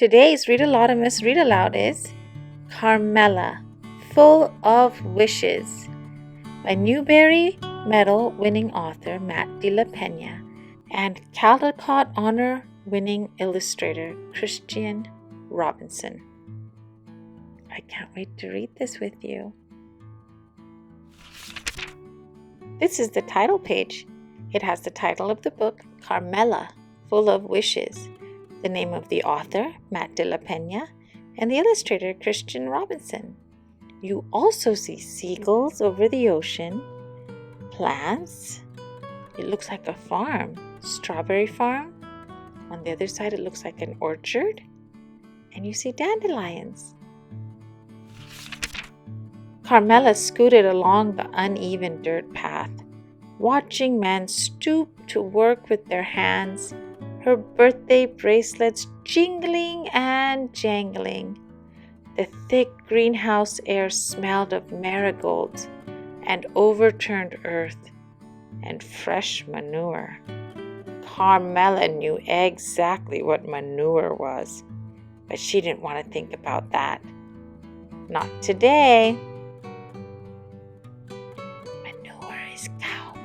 Today's Readalotamus read aloud is Carmela, Full of Wishes by Newberry medal-winning author Matt de la Peña and Caldecott honor-winning illustrator Christian Robinson. I can't wait to read this with you. This is the title page. It has the title of the book, Carmela, Full of Wishes, the name of the author, Matt de la Peña, and the illustrator, Christian Robinson. You also see seagulls over the ocean, plants. It looks like a farm, strawberry farm. On the other side, it looks like an orchard. And you see dandelions. Carmela scooted along the uneven dirt path, watching men stoop to work with their hands, her birthday bracelets jingling and jangling. The thick greenhouse air smelled of marigolds and overturned earth and fresh manure. Carmela knew exactly what manure was, but she didn't want to think about that. Not today. Manure is cow poo.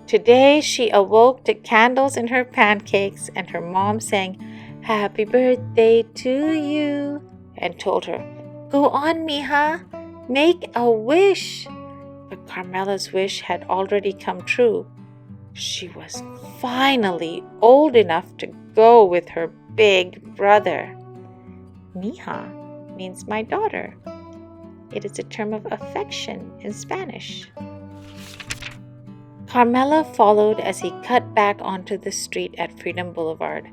Today she awoke to candles in her pancakes, and her mom sang, "Happy birthday to you," and told her, "Go on, mija, make a wish." But Carmela's wish had already come true. She was finally old enough to go with her big brother. Mija means my daughter. It is a term of affection in Spanish. Carmela followed as he cut back onto the street at Freedom Boulevard,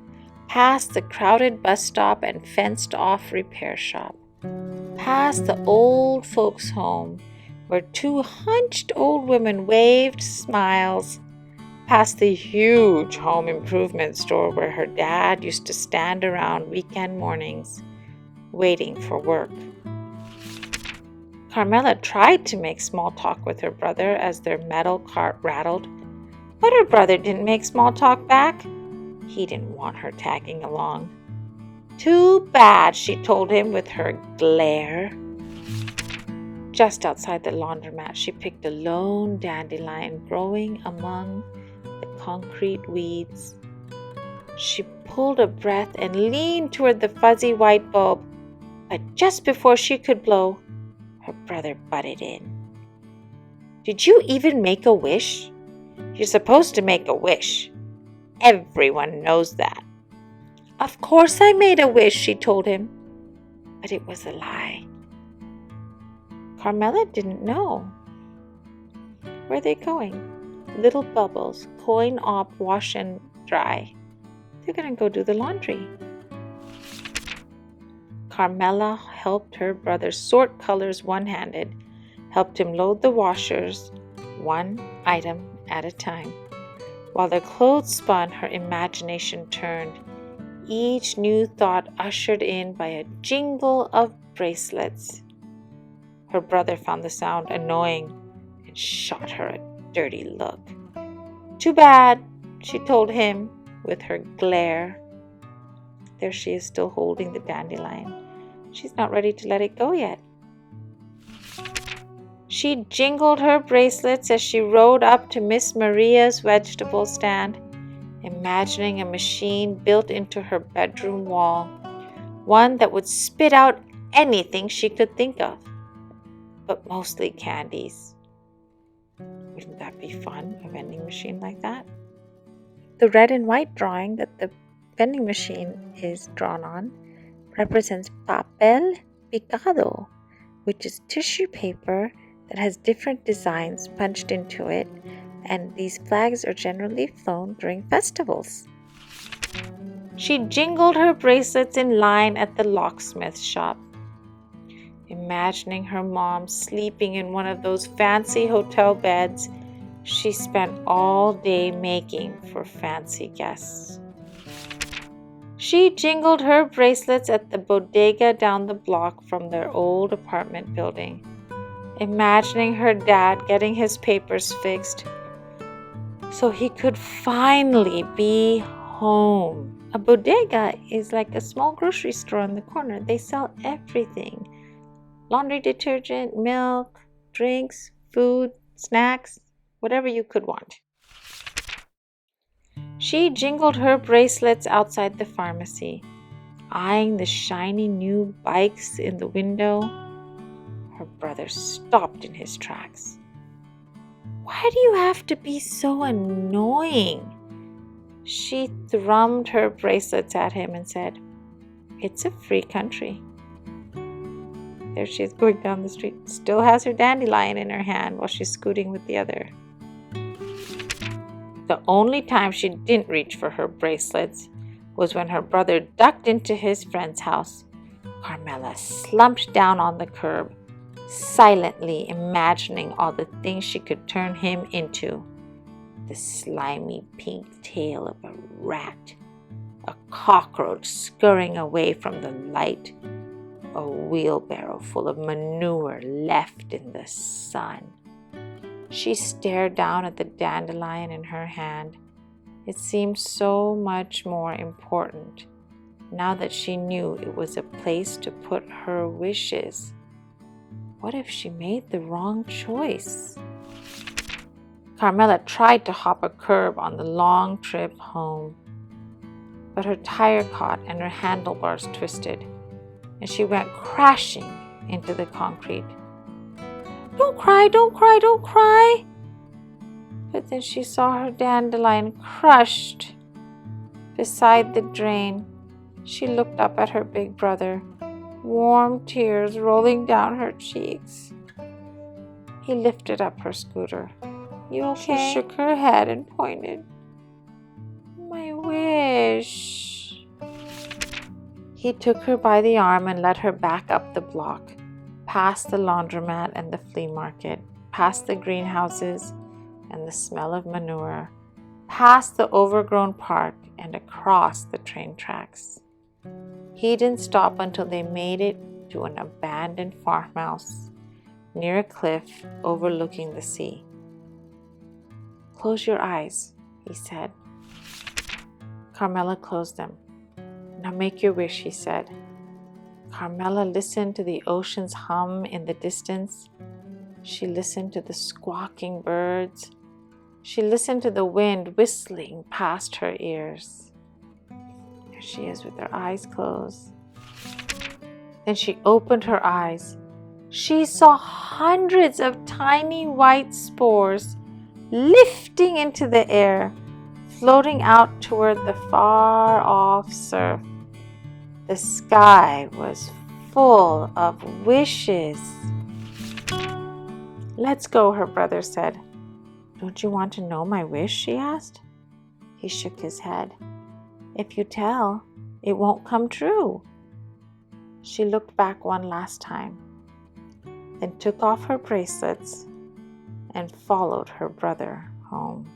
past the crowded bus stop and fenced-off repair shop, past the old folks' home where two hunched old women waved smiles, past the huge home improvement store where her dad used to stand around weekend mornings, waiting for work. Carmela tried to make small talk with her brother as their metal cart rattled, but her brother didn't make small talk back. He didn't want her tagging along. "Too bad," she told him with her glare. Just outside the laundromat, she picked a lone dandelion growing among the concrete weeds. She pulled a breath and leaned toward the fuzzy white bulb, but just before she could blow, her brother butted in. "Did you even make a wish? You're supposed to make a wish. Everyone knows that." "Of course I made a wish," she told him, but it was a lie. Carmela didn't know. Where are they going? Little bubbles, coin op, wash and dry. They're going to go do the laundry. Carmela helped her brother sort colors one-handed, helped him load the washers, one item at a time. While their clothes spun, her imagination turned, each new thought ushered in by a jingle of bracelets. Her brother found the sound annoying and shot her a dirty look. "Too bad," she told him with her glare. There she is, still holding the dandelion. She's not ready to let it go yet. She jingled her bracelets as she rode up to Miss Maria's vegetable stand, imagining a machine built into her bedroom wall, one that would spit out anything she could think of, but mostly candies. Wouldn't that be fun, a vending machine like that? The red and white drawing that the vending machine is drawn on represents papel picado, which is tissue paper that has different designs punched into it, and these flags are generally flown during festivals. She jingled her bracelets in line at the locksmith shop, imagining her mom sleeping in one of those fancy hotel beds she spent all day making for fancy guests. She jingled her bracelets at the Bodega down the block from their old apartment building, imagining her dad getting his papers fixed so he could finally be home. A bodega is like a small grocery store on the corner. They sell everything: laundry detergent, milk, drinks, food, snacks, whatever you could want. She jingled her bracelets outside the pharmacy, eyeing the shiny new bikes in the window. Her brother stopped in his tracks. "Why do you have to be so annoying?" She thrummed her bracelets at him and said, "It's a free country." There she is going down the street, still has her dandelion in her hand while she's scooting with the other. The only time she didn't reach for her bracelets was when her brother ducked into his friend's house. Carmela slumped down on the curb, silently imagining all the things she could turn him into: the slimy pink tail of a rat, a cockroach scurrying away from the light, a wheelbarrow full of manure left in the sun. She stared down at the dandelion in her hand. It seemed so much more important now that she knew it was a place to put her wishes. What if she made the wrong choice? Carmela tried to hop a curb on the long trip home, but her tire caught and her handlebars twisted, and she went crashing into the concrete. "Don't cry, don't cry, don't cry!" But then she saw her dandelion crushed beside the drain. She looked up at her big brother, warm tears rolling down her cheeks. He lifted up her scooter. "You okay?" She shook her head and pointed. "My wish." He took her by the arm and led her back up the block, past the laundromat and the flea market, past the greenhouses and the smell of manure, past the overgrown park and across the train tracks. He didn't stop until they made it to an abandoned farmhouse near a cliff overlooking the sea. "Close your eyes," he said. Carmela closed them. "Now make your wish," he said. Carmela listened to the ocean's hum in the distance. She listened to the squawking birds. She listened to the wind whistling past her ears. There she is with her eyes closed. Then she opened her eyes. She saw hundreds of tiny white spores lifting into the air, floating out toward the far-off surf. The sky was full of wishes. "Let's go," her brother said. "Don't you want to know my wish?" she asked. He shook his head. "If you tell, it won't come true." She looked back one last time, then took off her bracelets and followed her brother home.